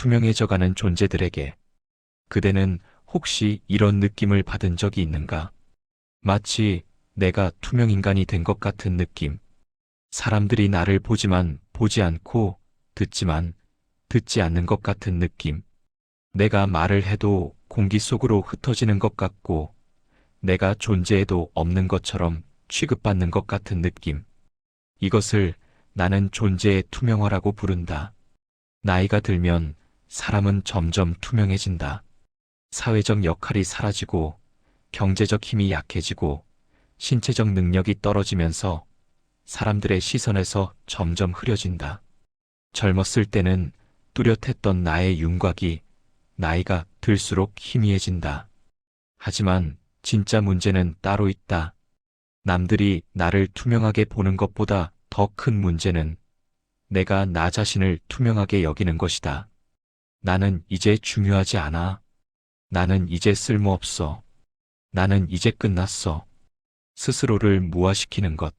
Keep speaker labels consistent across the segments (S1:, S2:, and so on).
S1: 투명해져가는 존재들에게 그대는 혹시 이런 느낌을 받은 적이 있는가? 마치 내가 투명인간이 된 것 같은 느낌. 사람들이 나를 보지만 보지 않고 듣지만 듣지 않는 것 같은 느낌. 내가 말을 해도 공기 속으로 흩어지는 것 같고 내가 존재해도 없는 것처럼 취급받는 것 같은 느낌. 이것을 나는 존재의 투명화라고 부른다. 나이가 들면 사람은 점점 투명해진다. 사회적 역할이 사라지고 경제적 힘이 약해지고 신체적 능력이 떨어지면서 사람들의 시선에서 점점 흐려진다. 젊었을 때는 뚜렷했던 나의 윤곽이 나이가 들수록 희미해진다. 하지만 진짜 문제는 따로 있다. 남들이 나를 투명하게 보는 것보다 더 큰 문제는 내가 나 자신을 투명하게 여기는 것이다. 나는 이제 중요하지 않아. 나는 이제 쓸모없어. 나는 이제 끝났어. 스스로를 무화시키는 것.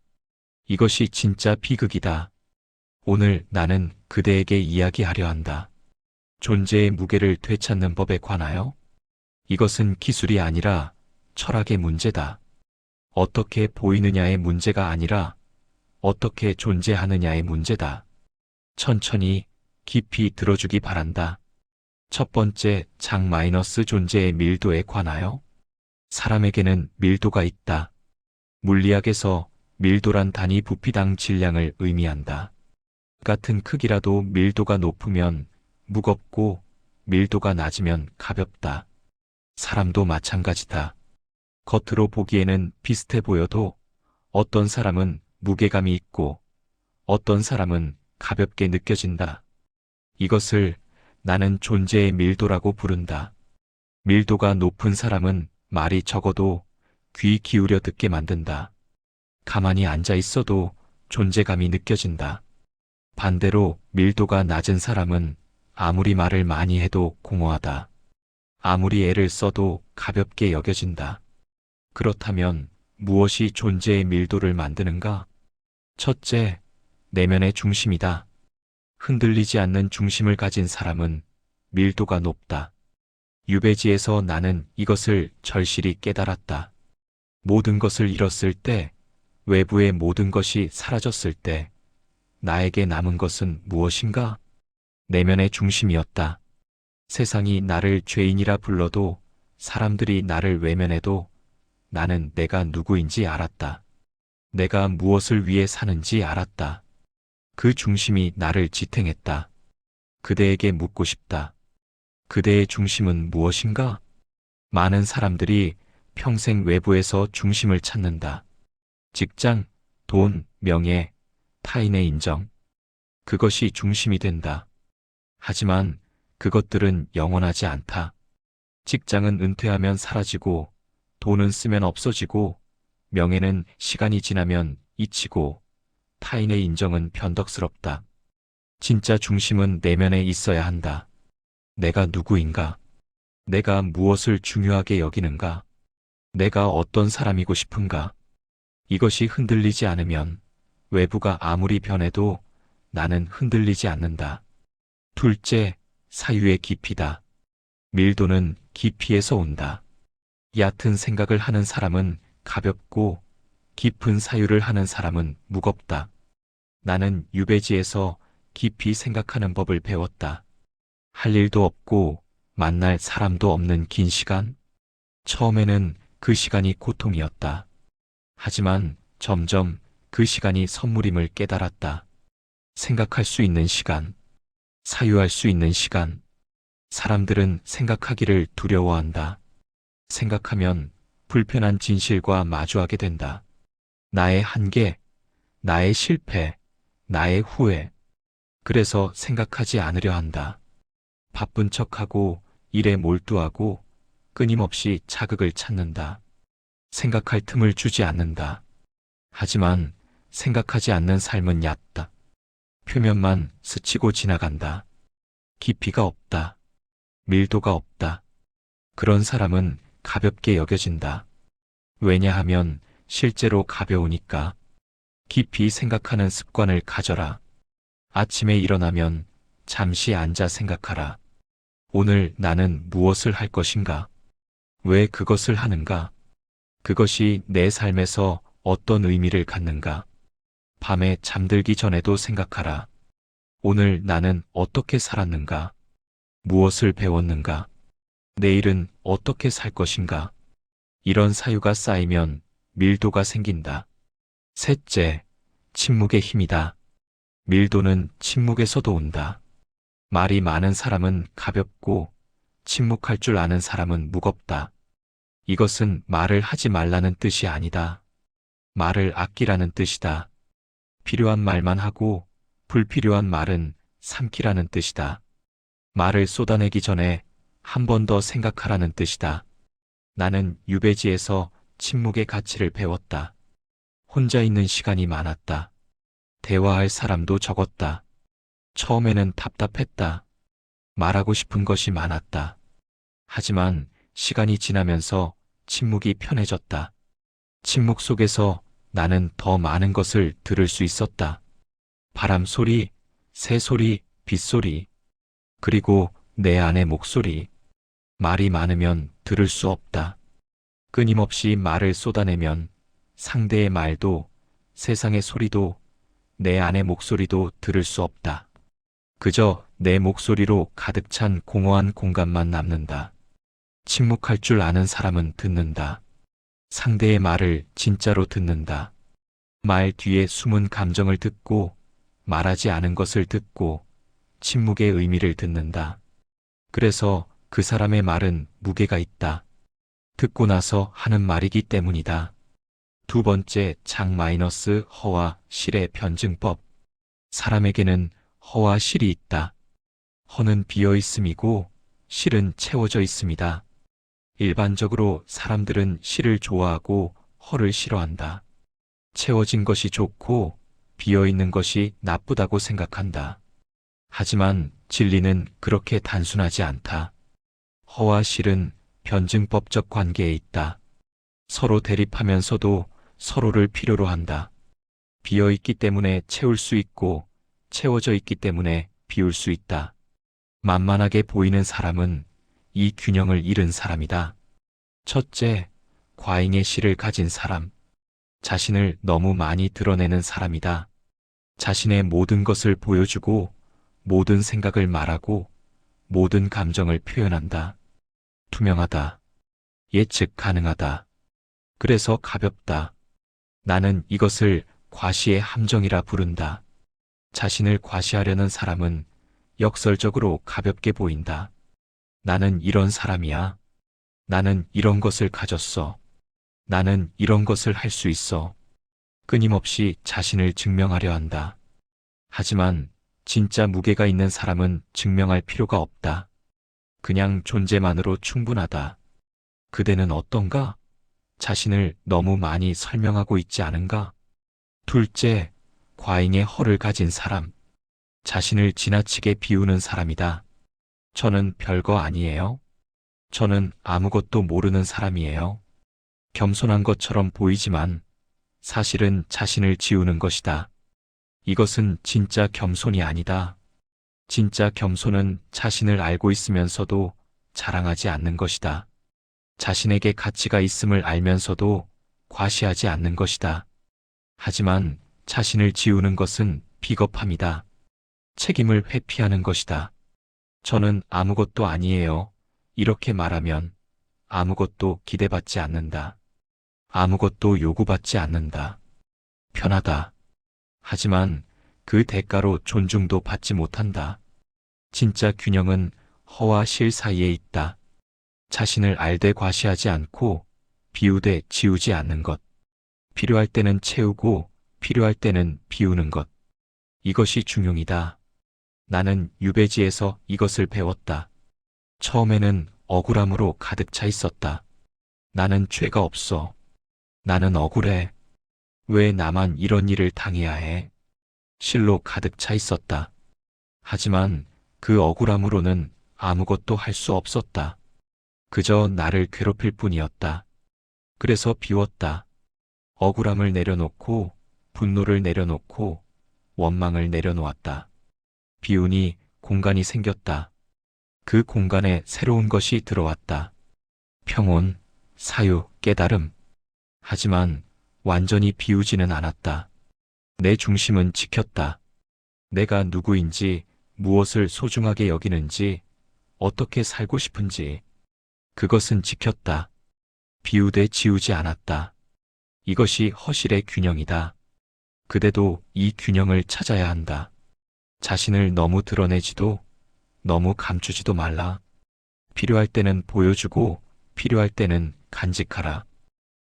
S1: 이것이 진짜 비극이다. 오늘 나는 그대에게 이야기하려 한다. 존재의 무게를 되찾는 법에 관하여 이것은 기술이 아니라 철학의 문제다. 어떻게 보이느냐의 문제가 아니라 어떻게 존재하느냐의 문제다. 천천히 깊이 들어주기 바란다. 첫 번째, 장 마이너스 존재의 밀도에 관하여 사람에게는 밀도가 있다. 물리학에서 밀도란 단위 부피당 질량을 의미한다. 같은 크기라도 밀도가 높으면 무겁고 밀도가 낮으면 가볍다. 사람도 마찬가지다. 겉으로 보기에는 비슷해 보여도 어떤 사람은 무게감이 있고 어떤 사람은 가볍게 느껴진다. 이것을 나는 존재의 밀도라고 부른다. 밀도가 높은 사람은 말이 적어도 귀 기울여 듣게 만든다. 가만히 앉아 있어도 존재감이 느껴진다. 반대로 밀도가 낮은 사람은 아무리 말을 많이 해도 공허하다. 아무리 애를 써도 가볍게 여겨진다. 그렇다면 무엇이 존재의 밀도를 만드는가? 첫째, 내면의 중심이다. 흔들리지 않는 중심을 가진 사람은 밀도가 높다. 유배지에서 나는 이것을 절실히 깨달았다. 모든 것을 잃었을 때, 외부의 모든 것이 사라졌을 때, 나에게 남은 것은 무엇인가? 내면의 중심이었다. 세상이 나를 죄인이라 불러도, 사람들이 나를 외면해도 나는 내가 누구인지 알았다. 내가 무엇을 위해 사는지 알았다. 그 중심이 나를 지탱했다. 그대에게 묻고 싶다. 그대의 중심은 무엇인가? 많은 사람들이 평생 외부에서 중심을 찾는다. 직장, 돈, 명예, 타인의 인정. 그것이 중심이 된다. 하지만 그것들은 영원하지 않다. 직장은 은퇴하면 사라지고, 돈은 쓰면 없어지고, 명예는 시간이 지나면 잊히고, 타인의 인정은 변덕스럽다. 진짜 중심은 내면에 있어야 한다. 내가 누구인가? 내가 무엇을 중요하게 여기는가? 내가 어떤 사람이고 싶은가? 이것이 흔들리지 않으면 외부가 아무리 변해도 나는 흔들리지 않는다. 둘째, 사유의 깊이다. 밀도는 깊이에서 온다. 얕은 생각을 하는 사람은 가볍고 깊은 사유를 하는 사람은 무겁다. 나는 유배지에서 깊이 생각하는 법을 배웠다. 할 일도 없고 만날 사람도 없는 긴 시간? 처음에는 그 시간이 고통이었다. 하지만 점점 그 시간이 선물임을 깨달았다. 생각할 수 있는 시간, 사유할 수 있는 시간. 사람들은 생각하기를 두려워한다. 생각하면 불편한 진실과 마주하게 된다. 나의 한계, 나의 실패, 나의 후회. 그래서 생각하지 않으려 한다. 바쁜 척하고 일에 몰두하고 끊임없이 자극을 찾는다. 생각할 틈을 주지 않는다. 하지만 생각하지 않는 삶은 얕다. 표면만 스치고 지나간다. 깊이가 없다. 밀도가 없다. 그런 사람은 가볍게 여겨진다. 왜냐하면 실제로 가벼우니까. 깊이 생각하는 습관을 가져라. 아침에 일어나면 잠시 앉아 생각하라. 오늘 나는 무엇을 할 것인가? 왜 그것을 하는가? 그것이 내 삶에서 어떤 의미를 갖는가? 밤에 잠들기 전에도 생각하라. 오늘 나는 어떻게 살았는가? 무엇을 배웠는가? 내일은 어떻게 살 것인가? 이런 사유가 쌓이면 밀도가 생긴다. 셋째, 침묵의 힘이다. 밀도는 침묵에서도 온다. 말이 많은 사람은 가볍고 침묵할 줄 아는 사람은 무겁다. 이것은 말을 하지 말라는 뜻이 아니다. 말을 아끼라는 뜻이다. 필요한 말만 하고 불필요한 말은 삼키라는 뜻이다. 말을 쏟아내기 전에 한 번 더 생각하라는 뜻이다. 나는 유배지에서 침묵의 가치를 배웠다. 혼자 있는 시간이 많았다. 대화할 사람도 적었다. 처음에는 답답했다. 말하고 싶은 것이 많았다. 하지만 시간이 지나면서 침묵이 편해졌다. 침묵 속에서 나는 더 많은 것을 들을 수 있었다. 바람 소리, 새 소리, 빗소리, 그리고 내 안의 목소리. 말이 많으면 들을 수 없다. 끊임없이 말을 쏟아내면 상대의 말도, 세상의 소리도, 내 안의 목소리도 들을 수 없다. 그저 내 목소리로 가득 찬 공허한 공간만 남는다. 침묵할 줄 아는 사람은 듣는다. 상대의 말을 진짜로 듣는다. 말 뒤에 숨은 감정을 듣고, 말하지 않은 것을 듣고, 침묵의 의미를 듣는다. 그래서 그 사람의 말은 무게가 있다. 듣고 나서 하는 말이기 때문이다. 두 번째, 허와 실의 변증법. 사람에게는 허와 실이 있다. 허는 비어 있음이고 실은 채워져 있습니다. 일반적으로 사람들은 실을 좋아하고 허를 싫어한다. 채워진 것이 좋고 비어 있는 것이 나쁘다고 생각한다. 하지만 진리는 그렇게 단순하지 않다. 허와 실은 변증법적 관계에 있다. 서로 대립하면서도 서로를 필요로 한다. 비어 있기 때문에 채울 수 있고 채워져 있기 때문에 비울 수 있다. 만만하게 보이는 사람은 이 균형을 잃은 사람이다. 첫째, 과잉의 실을 가진 사람. 자신을 너무 많이 드러내는 사람이다. 자신의 모든 것을 보여주고 모든 생각을 말하고 모든 감정을 표현한다. 투명하다. 예측 가능하다. 그래서 가볍다. 나는 이것을 과시의 함정이라 부른다. 자신을 과시하려는 사람은 역설적으로 가볍게 보인다. 나는 이런 사람이야. 나는 이런 것을 가졌어. 나는 이런 것을 할 수 있어. 끊임없이 자신을 증명하려 한다. 하지만 진짜 무게가 있는 사람은 증명할 필요가 없다. 그냥 존재만으로 충분하다. 그대는 어떤가? 자신을 너무 많이 설명하고 있지 않은가? 둘째, 과잉의 허를 가진 사람. 자신을 지나치게 비우는 사람이다. 저는 별거 아니에요. 저는 아무것도 모르는 사람이에요. 겸손한 것처럼 보이지만 사실은 자신을 지우는 것이다. 이것은 진짜 겸손이 아니다. 진짜 겸손은 자신을 알고 있으면서도 자랑하지 않는 것이다. 자신에게 가치가 있음을 알면서도 과시하지 않는 것이다. 하지만 자신을 지우는 것은 비겁함이다. 책임을 회피하는 것이다. 저는 아무것도 아니에요. 이렇게 말하면 아무것도 기대받지 않는다. 아무것도 요구받지 않는다. 편하다. 하지만 그 대가로 존중도 받지 못한다. 진짜 균형은 허와 실 사이에 있다. 자신을 알되 과시하지 않고 비우되 지우지 않는 것. 필요할 때는 채우고 필요할 때는 비우는 것. 이것이 중용이다. 나는 유배지에서 이것을 배웠다. 처음에는 억울함으로 가득 차 있었다. 나는 죄가 없어. 나는 억울해. 왜 나만 이런 일을 당해야 해? 실로 가득 차 있었다. 하지만 그 억울함으로는 아무것도 할 수 없었다. 그저 나를 괴롭힐 뿐이었다. 그래서 비웠다. 억울함을 내려놓고 분노를 내려놓고 원망을 내려놓았다. 비우니 공간이 생겼다. 그 공간에 새로운 것이 들어왔다. 평온, 사유, 깨달음. 하지만 완전히 비우지는 않았다. 내 중심은 지켰다. 내가 누구인지, 무엇을 소중하게 여기는지, 어떻게 살고 싶은지. 그것은 지켰다. 비우되 지우지 않았다. 이것이 허실의 균형이다. 그대도 이 균형을 찾아야 한다. 자신을 너무 드러내지도, 너무 감추지도 말라. 필요할 때는 보여주고, 필요할 때는 간직하라.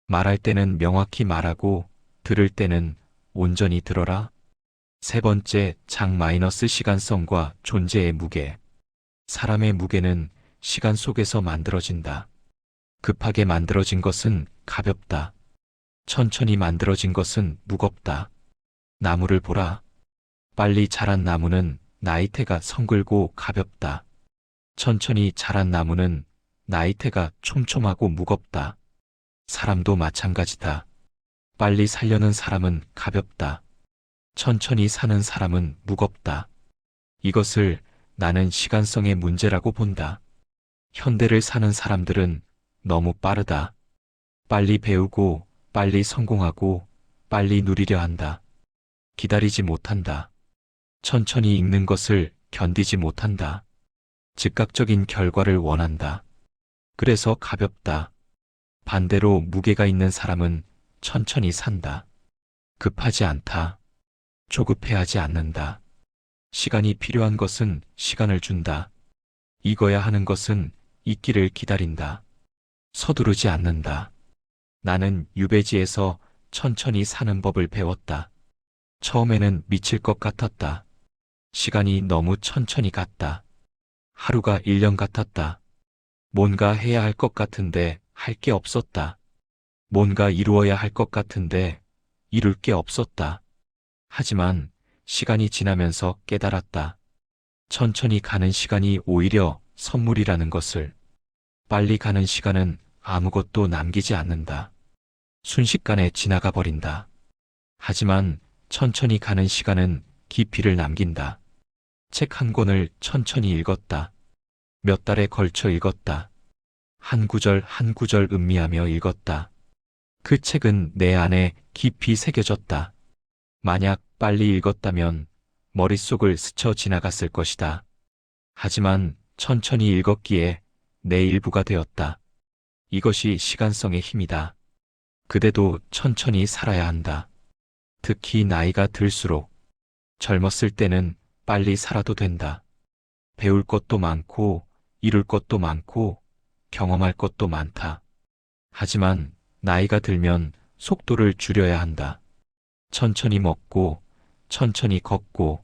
S1: 말할 때는 명확히 말하고, 들을 때는 온전히 들어라. 세 번째, 시간성과 존재의 무게. 사람의 무게는 시간 속에서 만들어진다. 급하게 만들어진 것은 가볍다. 천천히 만들어진 것은 무겁다. 나무를 보라. 빨리 자란 나무는 나이테가 성글고 가볍다. 천천히 자란 나무는 나이테가 촘촘하고 무겁다. 사람도 마찬가지다. 빨리 살려는 사람은 가볍다. 천천히 사는 사람은 무겁다. 이것을 나는 시간성의 문제라고 본다. 현대를 사는 사람들은 너무 빠르다. 빨리 배우고, 빨리 성공하고, 빨리 누리려 한다. 기다리지 못한다. 천천히 읽는 것을 견디지 못한다. 즉각적인 결과를 원한다. 그래서 가볍다. 반대로 무게가 있는 사람은 천천히 산다. 급하지 않다. 조급해하지 않는다. 시간이 필요한 것은 시간을 준다. 익어야 하는 것은 익기를 기다린다. 서두르지 않는다. 나는 유배지에서 천천히 사는 법을 배웠다. 처음에는 미칠 것 같았다. 시간이 너무 천천히 갔다. 하루가 1년 같았다. 뭔가 해야 할 것 같은데 할 게 없었다. 뭔가 이루어야 할 것 같은데 이룰 게 없었다. 하지만 시간이 지나면서 깨달았다. 천천히 가는 시간이 오히려 선물이라는 것을. 빨리 가는 시간은 아무것도 남기지 않는다. 순식간에 지나가 버린다. 하지만 천천히 가는 시간은 깊이를 남긴다. 책 한 권을 천천히 읽었다. 몇 달에 걸쳐 읽었다. 한 구절 한 구절 음미하며 읽었다. 그 책은 내 안에 깊이 새겨졌다. 만약 빨리 읽었다면 머릿속을 스쳐 지나갔을 것이다. 하지만 천천히 읽었기에 내 일부가 되었다. 이것이 시간성의 힘이다. 그대도 천천히 살아야 한다. 특히 나이가 들수록. 젊었을 때는 빨리 살아도 된다. 배울 것도 많고, 이룰 것도 많고, 경험할 것도 많다. 하지만 나이가 들면 속도를 줄여야 한다. 천천히 먹고, 천천히 걷고,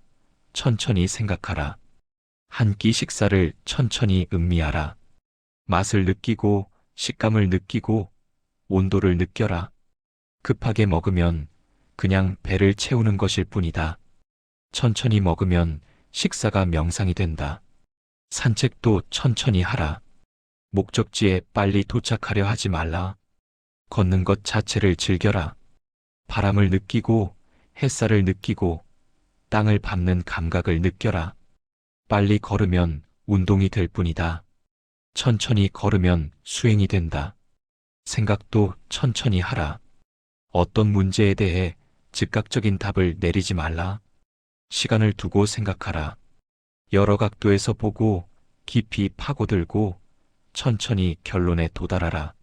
S1: 천천히 생각하라. 한 끼 식사를 천천히 음미하라. 맛을 느끼고, 식감을 느끼고, 온도를 느껴라. 급하게 먹으면 그냥 배를 채우는 것일 뿐이다. 천천히 먹으면 식사가 명상이 된다. 산책도 천천히 하라. 목적지에 빨리 도착하려 하지 말라. 걷는 것 자체를 즐겨라. 바람을 느끼고, 햇살을 느끼고, 땅을 밟는 감각을 느껴라. 빨리 걸으면 운동이 될 뿐이다. 천천히 걸으면 수행이 된다. 생각도 천천히 하라. 어떤 문제에 대해 즉각적인 답을 내리지 말라. 시간을 두고 생각하라. 여러 각도에서 보고 깊이 파고들고 천천히 결론에 도달하라.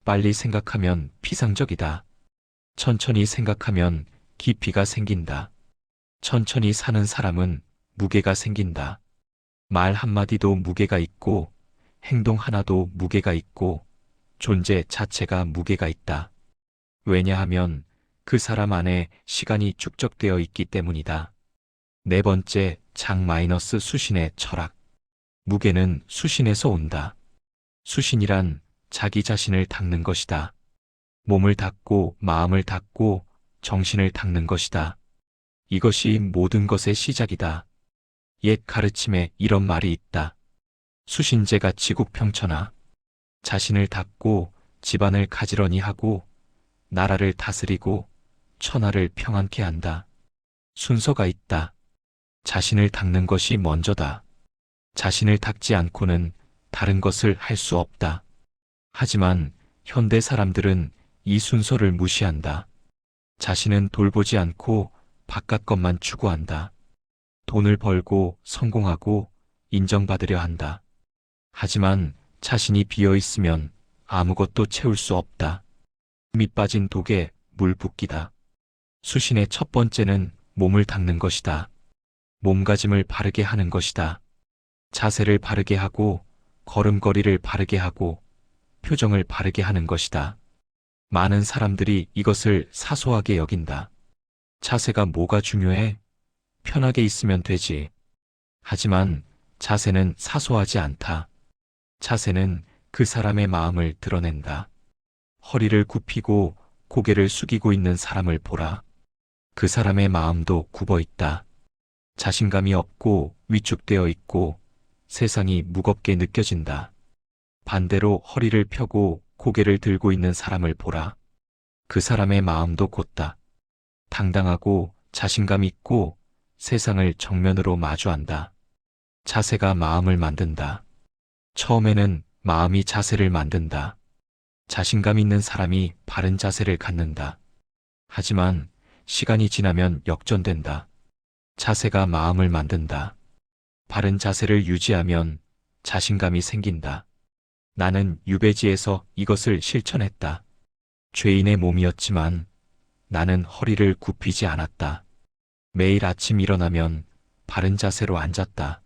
S1: 빨리 생각하면 피상적이다. 천천히 생각하면 깊이가 생긴다. 천천히 사는 사람은 무게가 생긴다. 말 한마디도 무게가 있고, 행동 하나도 무게가 있고, 존재 자체가 무게가 있다. 왜냐하면 그 사람 안에 시간이 축적되어 있기 때문이다. 네 번째, 수신의 철학. 무게는 수신에서 온다. 수신이란 자기 자신을 닦는 것이다. 몸을 닦고 마음을 닦고 정신을 닦는 것이다. 이것이 모든 것의 시작이다. 옛 가르침에 이런 말이 있다. 수신제가 지국평천하. 자신을 닦고 집안을 가지런히 하고 나라를 다스리고 천하를 평안케 한다. 순서가 있다. 자신을 닦는 것이 먼저다. 자신을 닦지 않고는 다른 것을 할 수 없다. 하지만 현대 사람들은 이 순서를 무시한다. 자신은 돌보지 않고 바깥 것만 추구한다. 돈을 벌고 성공하고 인정받으려 한다. 하지만 자신이 비어 있으면 아무것도 채울 수 없다. 밑 빠진 독에 물 붓기다. 수신의 첫 번째는 몸을 닦는 것이다. 몸가짐을 바르게 하는 것이다. 자세를 바르게 하고 걸음걸이를 바르게 하고 표정을 바르게 하는 것이다. 많은 사람들이 이것을 사소하게 여긴다. 자세가 뭐가 중요해? 편하게 있으면 되지. 하지만 자세는 사소하지 않다. 자세는 그 사람의 마음을 드러낸다. 허리를 굽히고 고개를 숙이고 있는 사람을 보라. 그 사람의 마음도 굽어 있다. 자신감이 없고 위축되어 있고 세상이 무겁게 느껴진다. 반대로 허리를 펴고 고개를 들고 있는 사람을 보라. 그 사람의 마음도 곧다. 당당하고 자신감 있고 세상을 정면으로 마주한다. 자세가 마음을 만든다. 처음에는 마음이 자세를 만든다. 자신감 있는 사람이 바른 자세를 갖는다. 하지만 시간이 지나면 역전된다. 자세가 마음을 만든다. 바른 자세를 유지하면 자신감이 생긴다. 나는 유배지에서 이것을 실천했다. 죄인의 몸이었지만 나는 허리를 굽히지 않았다. 매일 아침 일어나면 바른 자세로 앉았다.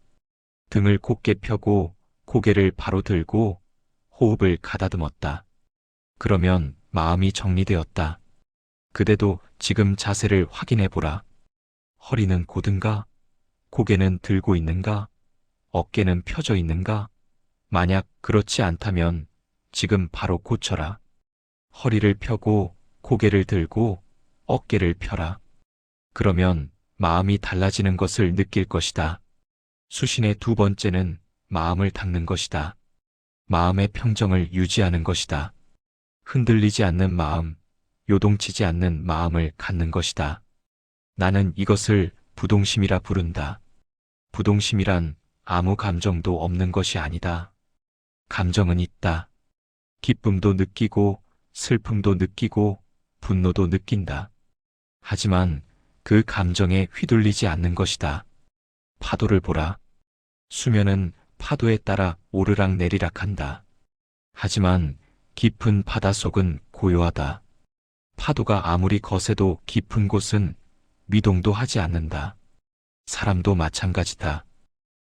S1: 등을 곧게 펴고 고개를 바로 들고 호흡을 가다듬었다. 그러면 마음이 정리되었다. 그대도 지금 자세를 확인해 보라. 허리는 곧은가? 고개는 들고 있는가? 어깨는 펴져 있는가? 만약 그렇지 않다면 지금 바로 고쳐라. 허리를 펴고 고개를 들고 어깨를 펴라. 그러면 마음이 달라지는 것을 느낄 것이다. 수신의 두 번째는 마음을 닦는 것이다. 마음의 평정을 유지하는 것이다. 흔들리지 않는 마음, 요동치지 않는 마음을 갖는 것이다. 나는 이것을 부동심이라 부른다. 부동심이란 아무 감정도 없는 것이 아니다. 감정은 있다. 기쁨도 느끼고 슬픔도 느끼고 분노도 느낀다. 하지만 그 감정에 휘둘리지 않는 것이다. 파도를 보라. 수면은 파도에 따라 오르락 내리락 한다. 하지만 깊은 바닷속은 고요하다. 파도가 아무리 거세도 깊은 곳은 미동도 하지 않는다. 사람도 마찬가지다.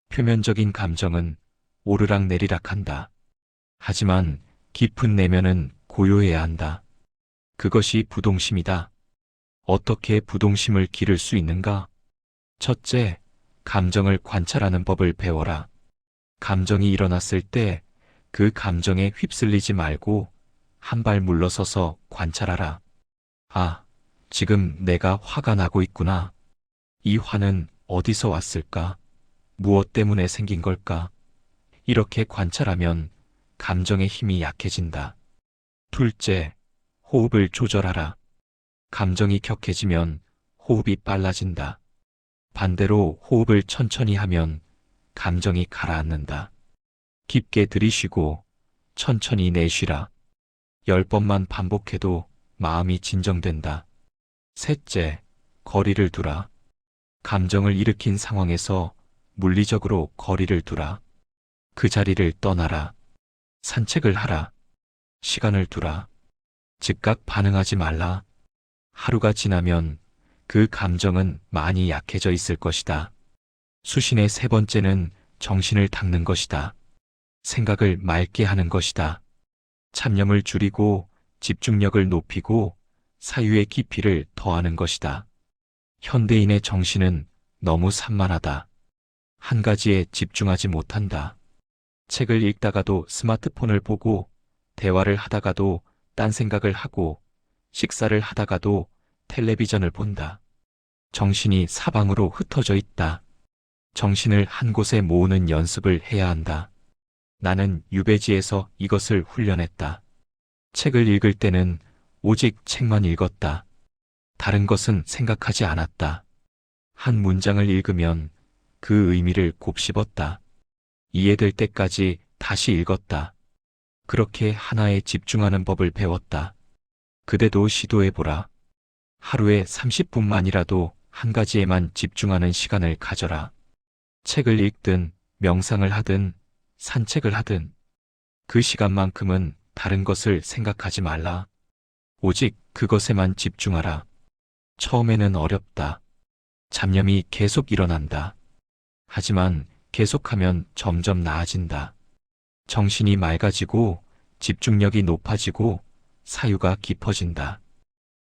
S1: 표면적인 감정은 오르락 내리락 한다. 하지만 깊은 내면은 고요해야 한다. 그것이 부동심이다. 어떻게 부동심을 기를 수 있는가? 첫째, 감정을 관찰하는 법을 배워라. 감정이 일어났을 때 그 감정에 휩쓸리지 말고 한 발 물러서서 관찰하라. 아, 지금 내가 화가 나고 있구나. 이 화는 어디서 왔을까? 무엇 때문에 생긴 걸까? 이렇게 관찰하면 감정의 힘이 약해진다. 둘째, 호흡을 조절하라. 감정이 격해지면 호흡이 빨라진다. 반대로 호흡을 천천히 하면 감정이 가라앉는다. 깊게 들이쉬고 천천히 내쉬라. 10번만 반복해도 마음이 진정된다. 셋째, 거리를 두라. 감정을 일으킨 상황에서 물리적으로 거리를 두라. 그 자리를 떠나라. 산책을 하라. 시간을 두라. 즉각 반응하지 말라. 하루가 지나면 그 감정은 많이 약해져 있을 것이다. 수신의 세 번째는 정신을 닦는 것이다. 생각을 맑게 하는 것이다. 잡념을 줄이고 집중력을 높이고 사유의 깊이를 더하는 것이다. 현대인의 정신은 너무 산만하다. 한 가지에 집중하지 못한다. 책을 읽다가도 스마트폰을 보고 대화를 하다가도 딴 생각을 하고 식사를 하다가도 텔레비전을 본다. 정신이 사방으로 흩어져 있다. 정신을 한 곳에 모으는 연습을 해야 한다. 나는 유배지에서 이것을 훈련했다. 책을 읽을 때는 오직 책만 읽었다. 다른 것은 생각하지 않았다. 한 문장을 읽으면 그 의미를 곱씹었다. 이해될 때까지 다시 읽었다. 그렇게 하나에 집중하는 법을 배웠다. 그대도 시도해보라. 하루에 30분만이라도 한 가지에만 집중하는 시간을 가져라. 책을 읽든, 명상을 하든, 산책을 하든, 그 시간만큼은 다른 것을 생각하지 말라. 오직 그것에만 집중하라. 처음에는 어렵다. 잡념이 계속 일어난다. 하지만 계속하면 점점 나아진다. 정신이 맑아지고 집중력이 높아지고 사유가 깊어진다.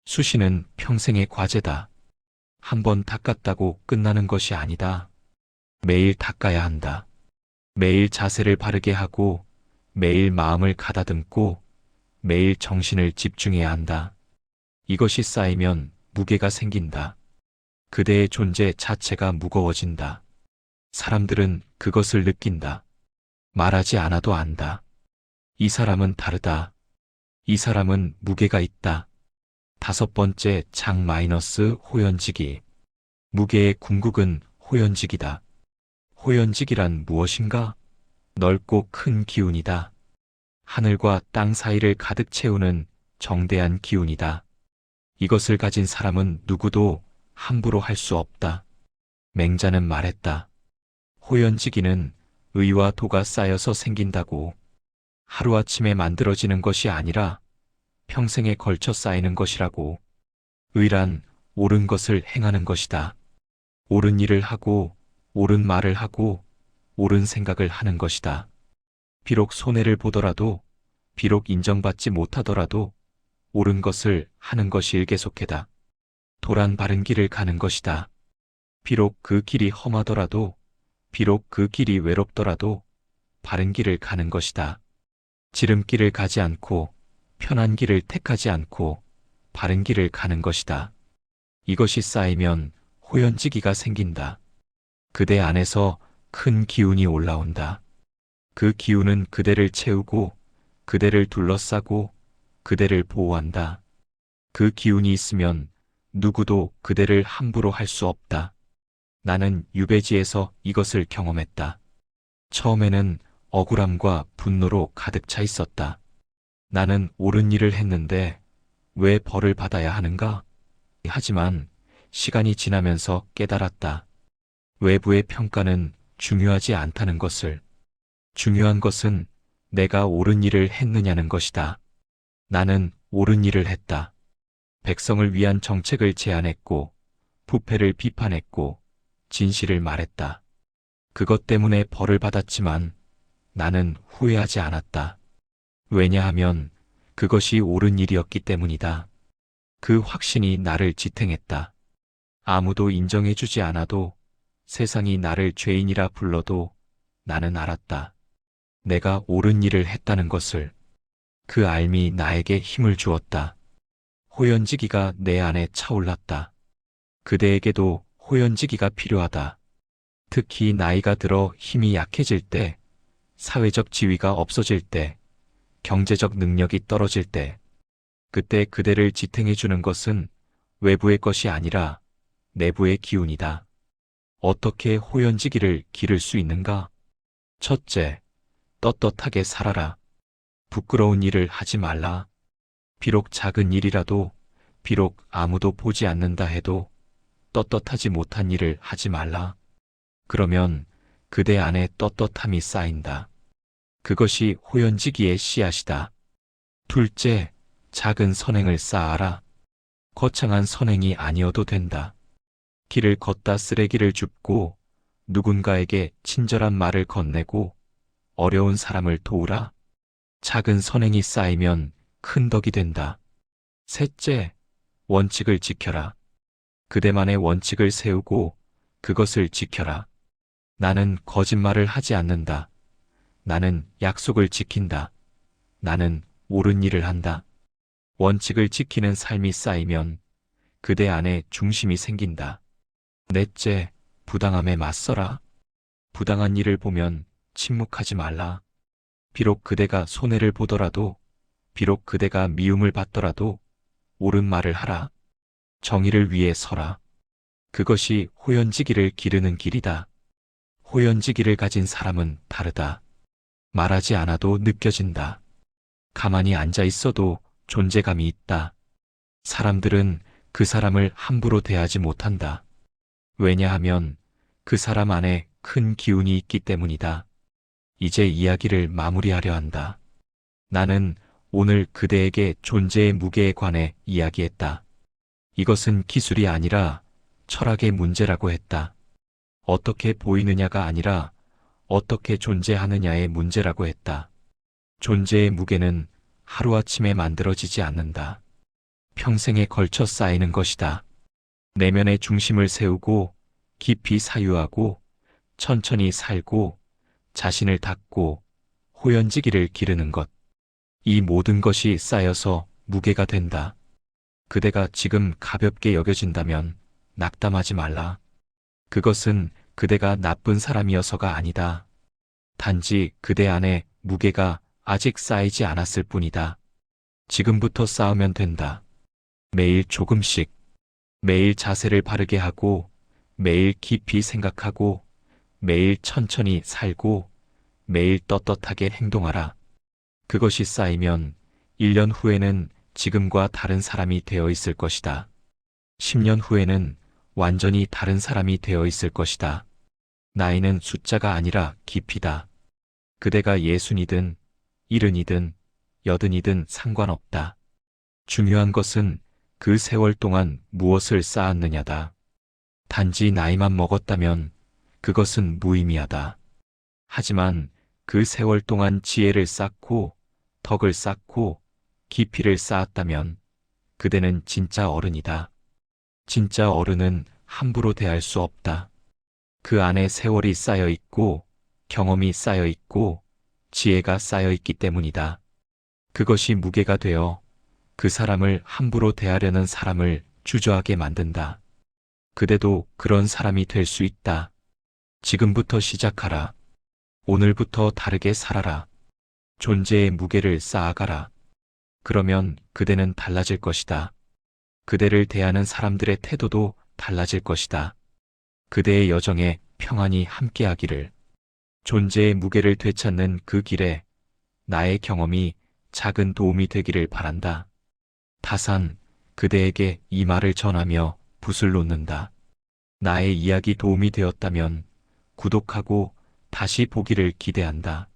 S1: 수시는 평생의 과제다. 한 번 닦았다고 끝나는 것이 아니다. 매일 닦아야 한다. 매일 자세를 바르게 하고 매일 마음을 가다듬고 매일 정신을 집중해야 한다. 이것이 쌓이면 무게가 생긴다. 그대의 존재 자체가 무거워진다. 사람들은 그것을 느낀다. 말하지 않아도 안다. 이 사람은 다르다. 이 사람은 무게가 있다. 5번째 장 마이너스 호연지기. 무게의 궁극은 호연지기다. 호연지기란 무엇인가? 넓고 큰 기운이다. 하늘과 땅 사이를 가득 채우는 정대한 기운이다. 이것을 가진 사람은 누구도 함부로 할 수 없다. 맹자는 말했다. 호연지기는 의와 도가 쌓여서 생긴다고. 하루아침에 만들어지는 것이 아니라 평생에 걸쳐 쌓이는 것이라고. 의란 옳은 것을 행하는 것이다. 옳은 일을 하고, 옳은 말을 하고, 옳은 생각을 하는 것이다. 비록 손해를 보더라도, 비록 인정받지 못하더라도, 옳은 것을 하는 것이 일계속해다. 도란 바른 길을 가는 것이다. 비록 그 길이 험하더라도, 비록 그 길이 외롭더라도, 바른 길을 가는 것이다. 지름길을 가지 않고, 편한 길을 택하지 않고, 바른 길을 가는 것이다. 이것이 쌓이면 호연지기가 생긴다. 그대 안에서 큰 기운이 올라온다. 그 기운은 그대를 채우고, 그대를 둘러싸고, 그대를 보호한다. 그 기운이 있으면 누구도 그대를 함부로 할 수 없다. 나는 유배지에서 이것을 경험했다. 처음에는 억울함과 분노로 가득 차 있었다. 나는 옳은 일을 했는데 왜 벌을 받아야 하는가? 하지만 시간이 지나면서 깨달았다. 외부의 평가는 중요하지 않다는 것을. 중요한 것은 내가 옳은 일을 했느냐는 것이다. 나는 옳은 일을 했다. 백성을 위한 정책을 제안했고, 부패를 비판했고, 진실을 말했다. 그것 때문에 벌을 받았지만 나는 후회하지 않았다. 왜냐하면 그것이 옳은 일이었기 때문이다. 그 확신이 나를 지탱했다. 아무도 인정해주지 않아도, 세상이 나를 죄인이라 불러도 나는 알았다. 내가 옳은 일을 했다는 것을. 그 알미 나에게 힘을 주었다. 호연지기가 내 안에 차올랐다. 그대에게도 호연지기가 필요하다. 특히 나이가 들어 힘이 약해질 때, 사회적 지위가 없어질 때, 경제적 능력이 떨어질 때, 그때 그대를 지탱해주는 것은 외부의 것이 아니라 내부의 기운이다. 어떻게 호연지기를 기를 수 있는가? 첫째, 떳떳하게 살아라. 부끄러운 일을 하지 말라. 비록 작은 일이라도, 비록 아무도 보지 않는다 해도 떳떳하지 못한 일을 하지 말라. 그러면 그대 안에 떳떳함이 쌓인다. 그것이 호연지기의 씨앗이다. 둘째, 작은 선행을 쌓아라. 거창한 선행이 아니어도 된다. 길을 걷다 쓰레기를 줍고, 누군가에게 친절한 말을 건네고, 어려운 사람을 도우라. 작은 선행이 쌓이면 큰 덕이 된다. 셋째, 원칙을 지켜라. 그대만의 원칙을 세우고 그것을 지켜라. 나는 거짓말을 하지 않는다. 나는 약속을 지킨다. 나는 옳은 일을 한다. 원칙을 지키는 삶이 쌓이면 그대 안에 중심이 생긴다. 넷째, 부당함에 맞서라. 부당한 일을 보면 침묵하지 말라. 비록 그대가 손해를 보더라도, 비록 그대가 미움을 받더라도 옳은 말을 하라. 정의를 위해 서라. 그것이 호연지기를 기르는 길이다. 호연지기를 가진 사람은 다르다. 말하지 않아도 느껴진다. 가만히 앉아 있어도 존재감이 있다. 사람들은 그 사람을 함부로 대하지 못한다. 왜냐하면 그 사람 안에 큰 기운이 있기 때문이다. 이제 이야기를 마무리하려 한다. 나는 오늘 그대에게 존재의 무게에 관해 이야기했다. 이것은 기술이 아니라 철학의 문제라고 했다. 어떻게 보이느냐가 아니라 어떻게 존재하느냐의 문제라고 했다. 존재의 무게는 하루아침에 만들어지지 않는다. 평생에 걸쳐 쌓이는 것이다. 내면의 중심을 세우고 깊이 사유하고 천천히 살고 자신을 닫고 호연지기를 기르는 것. 이 모든 것이 쌓여서 무게가 된다. 그대가 지금 가볍게 여겨진다면 낙담하지 말라. 그것은 그대가 나쁜 사람이어서가 아니다. 단지 그대 안에 무게가 아직 쌓이지 않았을 뿐이다. 지금부터 쌓으면 된다. 매일 조금씩, 매일 자세를 바르게 하고, 매일 깊이 생각하고, 매일 천천히 살고, 매일 떳떳하게 행동하라. 그것이 쌓이면 1년 후에는 지금과 다른 사람이 되어 있을 것이다. 10년 후에는 완전히 다른 사람이 되어 있을 것이다. 나이는 숫자가 아니라 깊이다. 그대가 60이든 70이든 80이든 상관없다. 중요한 것은 그 세월 동안 무엇을 쌓았느냐다. 단지 나이만 먹었다면 그것은 무의미하다. 하지만 그 세월 동안 지혜를 쌓고 덕을 쌓고 깊이를 쌓았다면 그대는 진짜 어른이다. 진짜 어른은 함부로 대할 수 없다. 그 안에 세월이 쌓여 있고 경험이 쌓여 있고 지혜가 쌓여 있기 때문이다. 그것이 무게가 되어 그 사람을 함부로 대하려는 사람을 주저하게 만든다. 그대도 그런 사람이 될 수 있다. 지금부터 시작하라. 오늘부터 다르게 살아라. 존재의 무게를 쌓아가라. 그러면 그대는 달라질 것이다. 그대를 대하는 사람들의 태도도 달라질 것이다. 그대의 여정에 평안이 함께하기를. 존재의 무게를 되찾는 그 길에 나의 경험이 작은 도움이 되기를 바란다. 다산, 그대에게 이 말을 전하며 붓을 놓는다. 나의 이야기 도움이 되었다면 구독하고 다시 보기를 기대한다.